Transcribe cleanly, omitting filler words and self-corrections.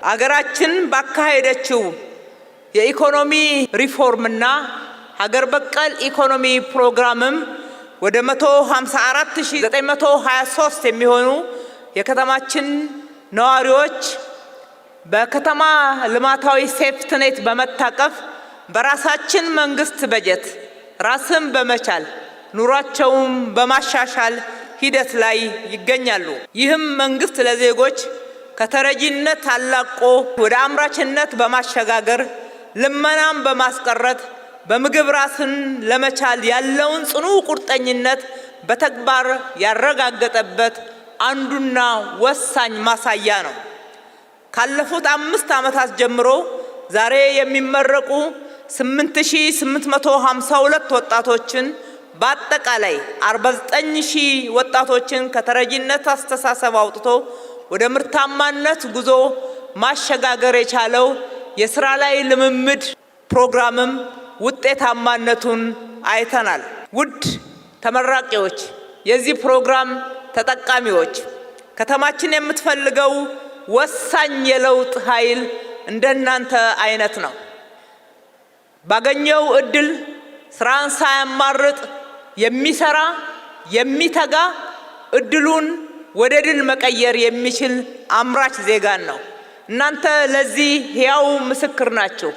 አገራችን ባካሄደችው የኢኮኖሚ ሪፎርምና ሀገር በቀል ኢኮኖሚ ፕሮግራምም ወደ 154923 የሚሆኑ የከተማችን ነዋሪዎች በከተማ ልማታዊ ሴፍትኔት በመታቀፍ በራሳችን መንግስት በጀት ራስን በመቻል ኑሯቸውን በማሻሻል ሂደት ላይ ይገኛሉ። ይህም መንግስት ለዜጎች ከተረጂነት አላቆ ወደ አምራችነት በማሸጋገር ልመናን በማስቀረት በምግብ ራስን ለመቻል ያለውን ጽኑ ቁርጠኝነት በተግባር ያረጋገጠበት አንዱና ወሳኝ ማሳያ ነው። ካለፉት 5 ዓመታት ጀምሮ ዛሬ የሚመረቁ 8852 ወጣቶችን በአጠቃላይ 49000 ወጣቶችን ከተረጂነት አስተሳሰብ አውጥቶ ወደ ምርታማነት ጉዞ ማሸጋገር የቻለው የሥራ ላይ ልምምድ ፕሮግራምም ውጤታማነቱን አይተናል። ውድ ተመራቂዎች፣ የዚህ ፕሮግራም ተጠቃሚዎች፣ ከተማችን የምትፈልገው ወሳኝ የለውጥ ኃይል እንደናንተ አይነት ነው። ባገኘው እድል ስራን ሳያማርጥ የሚሰራ የሚተጋ እድሉን ወደ ድል መቀየር የሚችል አምራች ዜጋን ነው። እናንተ ለዚህ ሕያው ምስክር ናችሁ።